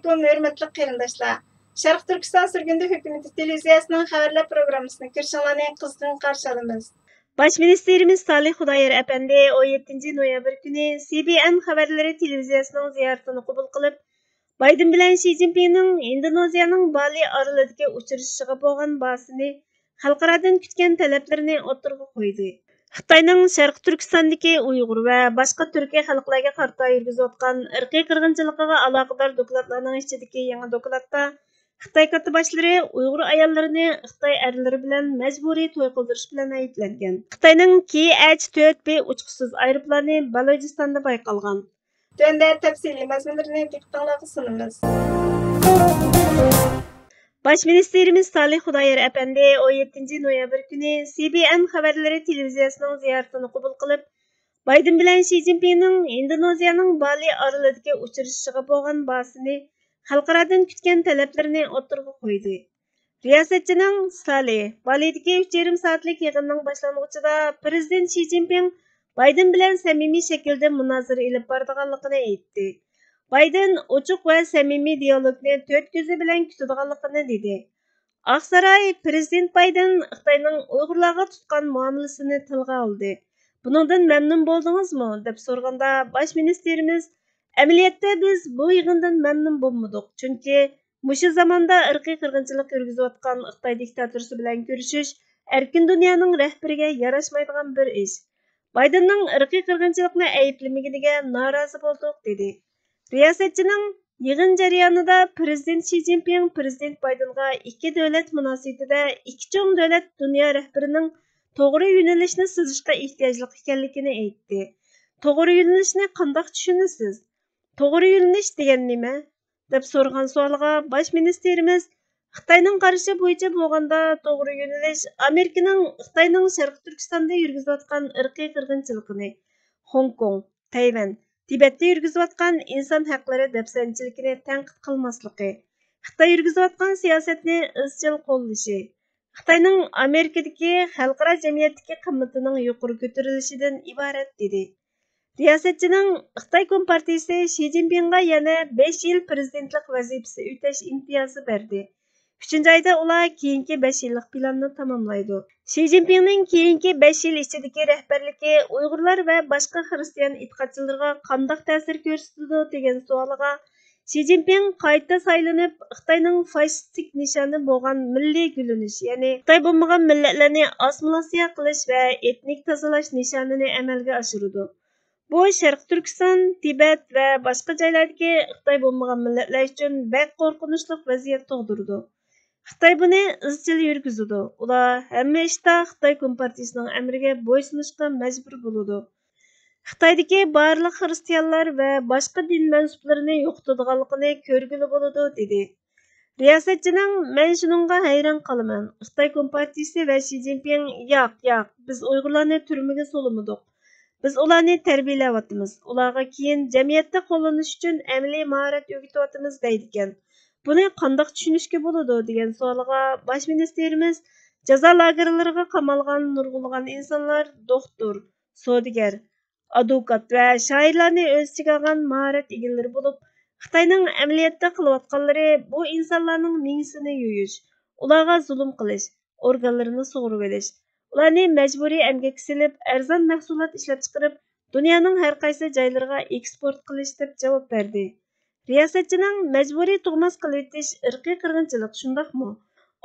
Assalamualaikum hörmətli qarindaşlar. Şərq Türkistan sürgündə hökuməti televiziyasının xəbərlər proqrammasını kirşanlarını qızğın qarşı alırız. Baş ministerimiz Salih Xudoyer Efendi 17 noyabr günü CBN xəbərləri televiziyasının ziyaretini qəbul qılıb, Biden bilan Xi Jinpingning Indoneziyaning Bali oralig'idagi uchrashishiga bo'lgan bahsini xalqaradan kutgan talablarini o'tirg'a qo'ydi. Xitoyning Sharq Turkistondagi Uyg'ur va boshqa Turkiya xalqlariga qarata yurgizayotgan irqiy qirg'inchiligiga aloqador dokladlarning ichidagi yangi dokladda Xitoy katiboshilari Uyg'ur ayollarini Xitoy erlari bilan majburiy to'y qildirish bilan ayblangan. Xitoyning KH-4B uçqusiz aeroplani Balojistonda bayqalgan. Döndə təfsili məzmunlarını diqqətinizə sunumuz. Baş ministerimiz Salih Xudoyer Efendi 17 noyabr günü CBN xəbərləri televiziyasının ziyaretini qəbul qılıb, Biden bilan Xi Jinpingning Indoneziyaning Bali oralig'idagi uchrashishiga bo'lgan bahsini xalqaradan kutgan talablarini o'tirg'a qo'ydi. Riyosatchining Salih Balidagi 3,5 soatlik yig'inning boshlang'uchida Prezident Xi Jinping Biden bilan samimiy shaklda munozara ilib boradiganligini aytdi. Biden ochiq va samimiy dialogni to'rt ko'zi bilan kutadiganligini dedi. Oqsaroy Prezident Biden Xitoyning Uyg'urlarga tutgan muomalasini tilga oldi. Buningdan mamnun bo'ldingizmi deb so'raganda bosh ministerimiz amaliyotda biz bu yig'indan mamnun bo'lmadik. Chunki mushu zamonda irqiy qirg'inchilik yurgizayotgan Xitoy diktatorasi bilan ko'rishish erkin dunyoning rahbariga yarashmaydigan bir ish. Bidenning irqiy qirg'inchilikni ayblamaganiga norozi bo'ldik dedi. Riyosatchining yig'in jarayonida Prezident Xi Jinping Prezident Bidenga ikki davlat munosabatida ikki cho'ng davlat dunyo rahbarining to'g'ri yo'nalishni sizishga ehtiyojli ekanligini aytdi. To'g'ri yo'nalishni qanday tushunasiz? To'g'ri yo'nalish degan nima? deb so'ragan savoliga bosh ministerimiz Xitoyning qarashi bo'yicha bo'lganda to'g'ri yo'nalish Amerikaning Xitoyning Sharq Turkistonda yurgizayotgan irqiy qirg'inchiligini, Hong Kong, Tayvan, Tibetda yurgizayotgan inson haqlari dafsanchiligini tanqid qilmasligi, Xitoy yurgizayotgan siyosatni izchil qo'llashi, Xitoyning Amerikadagi xalqaro jamiyatdagi qimmatining yuqori ko'tarilishidan iborat dedi. Riyosatchining Xitoy Kompartiyasi Xi Jinpingga yana 5 yil prezidentlik vazifasi o'tash imtiyozi berdi. 3-oyda ular keyingi 5 yillik planni tamomlaydi. Xi Jinpingning keyingi 5 yil ichidagi rahbarligi Uyg'urlar va boshqa xristian e'tiqodchilarga qanday ta'sir ko'rsatadi degan savoliga Xi Jinping qayta saylanib, Xitoyning faşistik nishoni bo'lgan milliy gulinish, ya'ni Xitoy bo'lmagan millatlarni assimilyatsiya qilish va etnik tozalash nishonini amalga oshirdi. Bu Sharq Turkiston, Tibet va boshqa joylardagi Xitoy bo'lmagan millatlar uchun bek qo'rqinchli vaziyat tug'dirdi. Xitoy buni izchil yurgizdi. Ular hamma ishda Xitoy Kompartiyasining amriga bo'ysunishga majbur bo'ladi. Xitoydagi barliq xristianlar va boshqa din mansublarini yo'qotadiganligini ko'rgili bo'ladi dedi. Riyosatchining men shuningga hayron qolaman. Xitoy Kompartiyasi va Xi Jinping yo'q, biz Uyg'urlarni turmaga solmadik. Biz ularni tarbiyalayapmiz. Ularga keyin jamiyatda qo'llanish uchun amaliy mahorat o'rgatyapmiz deydi ekan. Buni qanday tushunishga bo'ladi degan savoliga bosh ministerimiz jazo lagerlariga qamalgan nurg'ulg'an insonlar doktor, savdogar, advokat va shoirlarni o'z ichiga olgan mahorat egalari bo'lib, Xitoyning amaliyotda qilayotganlari bu insonlarning mingsini yuyish, ularga zulm qilish, organlarini sug'urib olish, ularni majburiy emgakka silib, arzon mahsulot ishlab chiqarib, dunyoning har qaysi joylariga eksport qilish deb javob berdi. Riyosatchining majburiy tug'mas qilib etish irqiy qirg'inchilik shundaqmi?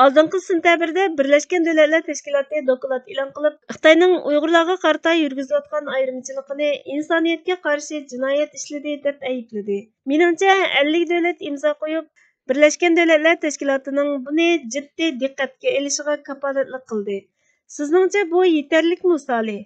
Oldingi sentabrda Birlashgan Davlatlar Tashkiloti doklad e'lon qilib, Xitoyning Uyg'urlarga qarata yurgizayotgan ayrimchiligini insoniyatga qarshi jinoyat ishladi deb aybladi. Menimcha 50 davlat imzo qo'yib, Birlashgan Davlatlar Tashkilotining buni jiddiy diqqatga olishiga kafolatlik qildi. Sizningcha bu yetarlikmi Salih?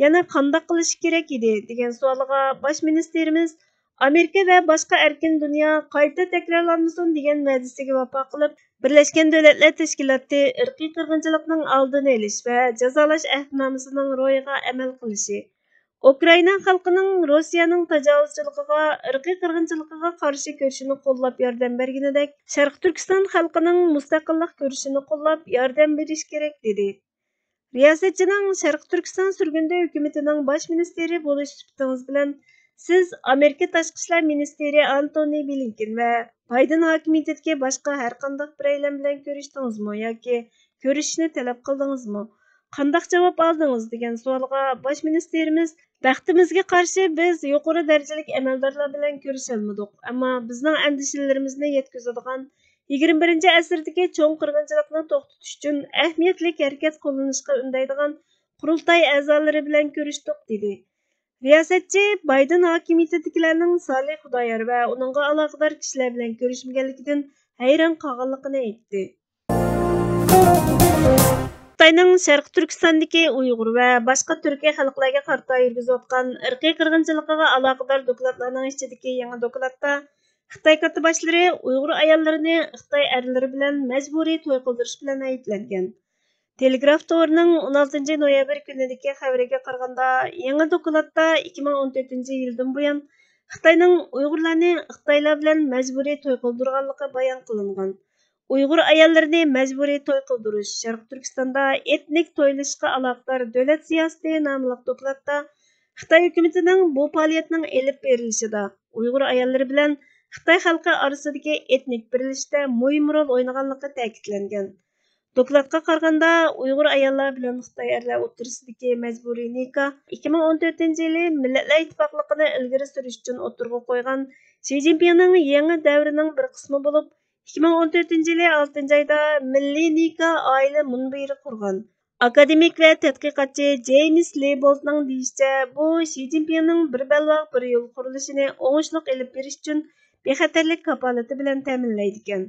Yana qanday qilish kerak edi degan savoliga bosh ministerimiz Amerika va boshqa erkin dunyo qayta takrorlanmasin degan va'dasiga vafo qilib, Birlashgan Davlatlar Tashkiloti irqiy qirg'inchilikning oldini olish va jazolash ahdnomasining ro'yiga amal qilishi, Ukraina xalqining Rossiyaning tajovuzchiligiga, irqiy qirg'inchiligiga qarshi kurashini qo'llab yordam berganidek, Sharq Turkiston xalqining mustaqillik kurashini qo'llab yordam berish kerak dedi. Riyosatchining Sharq Turkiston surgunda hukumatining bosh ministeri bo'lish sifatingiz bilan Siz Amerika Tashqi ishlar ministri Antony Blinken va Bayden hokimiyatiga boshqa har qanday bir eylem bilan ko'rishdingizmi yoki ko'rishishni talab qildingizmi? Qandaq javob oldingiz degan savolga bosh ministerimiz baxtimizga qarshi biz yuqori darajalik amaldorlar bilan ko'risholmadik. Ammo bizning andishalarimizni yetkazadigan 21 asrdagi cho'ng qirg'inchilikni to'xtatish uchun ahamiyatli harakat qo'llanishga undaydigan qurultay a'zolari bilan ko'rishdik dedi. Riyosatchi Bayden hokimiyatidagilarning Salih Xudoyor va uningga aloqador kishilar bilan ko'rishmaganligidan hayron qolganligini aytdi. Xitoyning Sharq Turkistondagi Uyg'ur va boshqa Turkiya xalqlariga qarata yurgizayotgan irqiy qirg'inchiligiga aloqador dokladlarning ichidagi yangi dokladda Xitoy katiboshilari Uyg'ur ayollarini Xitoy erlari bilan majburiy to'y qildirish bilan ayblangan. Telegraf to'rining 16 noyabr kunidagi xabariga qaraganda, yangi dokladda 2014-yildan buyon Xitoyning Uyg'urlarni Xitoylar bilan majburiy to'y qildirganligi bayon qilingan. Uyg'ur ayollarini majburiy to'y qildirish Sharq Turkistonda etnik to'ylashga aloqador davlat siyosati nomli dokladda Xitoy hukumatining bu faoliyatning elib berilishida Uyg'ur ayollari bilan Xitoy xalqi orasidagi etnik birlashishda muhim rol o'ynaganligi ta'kidlangan. Dokladga qaraganda, Uyg'ur ayollar bilan Xitoy erlar o'rtasidagi majburiy nikoh 2014-yili Millatlar Ittifoqligini ilgari surish uchun o'tirg'a qo'ygan Xi Jinpingning yangi davrining bir qismi bo'lib, 2014-yili 6-oyda Milliy nikoh oila munbiri qurgan. Akademik va tadqiqotchi James Leiboldning deyishicha, bu Xi Jinpingning bir balvoq bir yo'l qurilishini o'ngishli ilib berish uchun bexatarlik kapolati bilan ta'minlaydi ekan.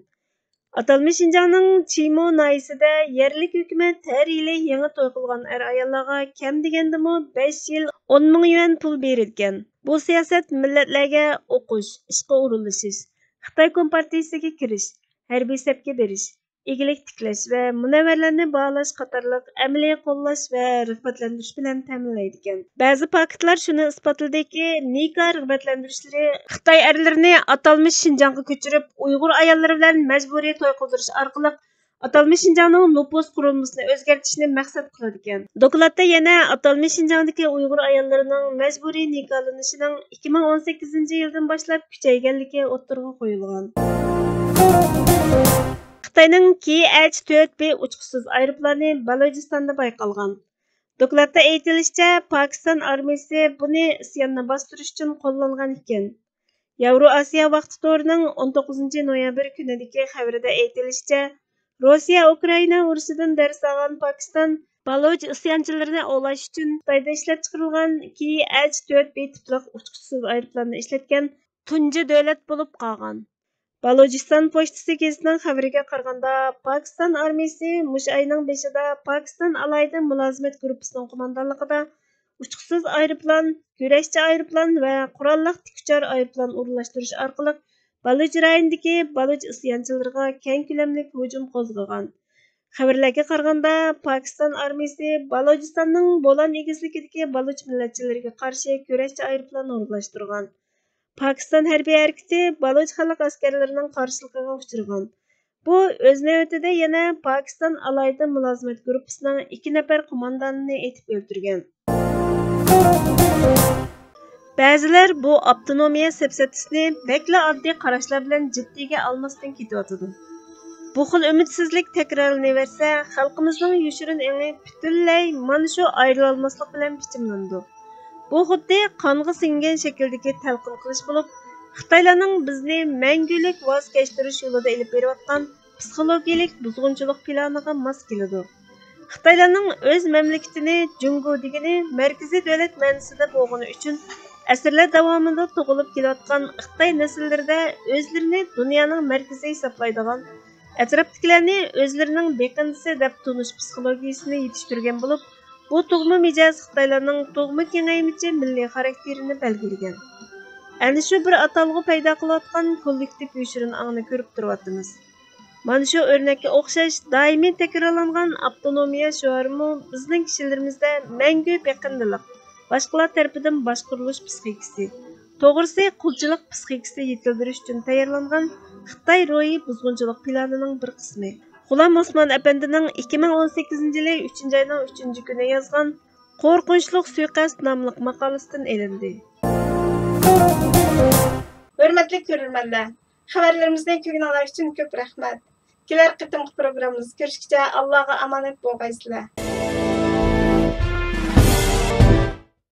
Atalmış Şinjanning Chimo nayisida yerlik hukumat har yili yangi to'y qilgan ayollarga kam degandimi 5 yil 10 ming yuan pul berilgan. Bu siyosat millatlarga o'qish, ishga urilishish, Xitoy kompartiyasiga kirish, harbiy safga berish, egilik tiklash va munavvarlarni bağlash qatorliq amaliy qo'llash va rag'batlantirish bilan ta'minlaydi ekan. Ba'zi faktlar shuni isbotladiki, nikoh rag'batlantirishlari Xitoy erlarini atalmış Şinjanga ko'chirib, Uyg'ur ayollari bilan majburiy to'y qildirish orqali atalmış Şinjanning nüfus qurilmasini o'zgartirishni maqsad qiladi ekan. Dokladda yana atalmış Şinjandagi Uyg'ur ayollarining majburiy nikohlanishining 2018-yildan boshlab kuchayganligi o'ttirg'a qo'yilgan. Xitoyning KH-4B uçqusiz aeroplani Balojistonda bayqalgan. Dokladda aytilishicha, Pokiston armiyasi buni isyonni bostirish uchun qo'llangan ekan. Yevroasiyo vaqti to'rining 19 noyabr kunidagi xabarida aytilishicha, Rossiya Ukraina urushidan dars olgan Pokiston Baloj isyonchilarini ovlash uchun Xitoyda ishlab chiqarilgan KH-4B tipli uçqusiz aeroplanni ishlatgan tunji davlat bo'lib qolgan. Balojiston pochtasi gazetining xabariga qaraganda, Pokiston armiyasi mush ayning beshida Pokiston alayda mulozimat gruppasining qo'mondonligida uçqusiz aeroplan, kurashchi aeroplan va qurolliq tikuvchi aeroplan o'rnatashtirish orqali Baloj rayonidagi Baloj isyonchilariga keng ko'lamli hujum qo'zg'agan. Xabarlarga qaraganda, Pokiston armiyasi Balojistonning Bolan egizligidagi Baloj millatchilariga qarshi kurashchi aeroplan o'rnatashtirgan. Pokiston harbiy harakati Baloj xalq askarlarining qarshiligiga uchragan. Bu o'z navbatida yana Pokiston alayda mulozimat gruppasining 2 nafar qo'mondonini etib o'ldirgan. Ba'zilar bu avtonomiya siyosatini bekla oddiy qarashlar bilan jiddiga olmasdan ketyotidi. Bu xil umidsizlik takrorlanaversa, xalqimizning yoshirin engi butunlay mana shu ayrılolmaslik bilan bichimlandi. Bu xuddi qonga singan shakldagi talqin qilish bo'lib, Xitoylarning bizni mangulik voz kechtirish yo'lida ilib berayotgan psixologik buzg'unchilik planiga mos keladi. Xitoylarning o'z mamlakatini Jungo degani markaziy davlat ma'nosida bo'lgani uchun asrlar davomida tug'ilib kelayotgan Xitoy nasllarida o'zlarini dunyoning markazi hisoblaydigan, atrofdagilarni o'zlarining beqindisi deb tunish psixologiyasini yetishtirgan bo'lib, bu tug'ma mijoz Xitoylarning tug'ma kengaymichi milliy xarakterini belgilagan. Ana shu bir atalg'u paydo qilayotgan kollektiv yoshirin ongni ko'rib turyapmiz. Mana shu o'rnakka o'xshash doimiy takrorlangan avtonomiya shuarimi bizning kishilarimizda mangu beqindilik, boshqalar tarafidan boshqarilish psixikasi, to'g'risi qulchilik psixikasi yetildirish uchun tayyorlangan Xitoy ro'yi buzg'unchilik planining bir qismi. G'ulom Osmon apandining 2018-yili 3-oyning 3-kuni yozgan Qo'rqinchli suiqasd nomli maqolasidan elindi. Hörmətli görürmənlər, xəbərlərimizdən kögünələr üçün köp rəhmət. Kelər qitimki programımız görüşkəcə Allah'a amanet bolğaysızlar.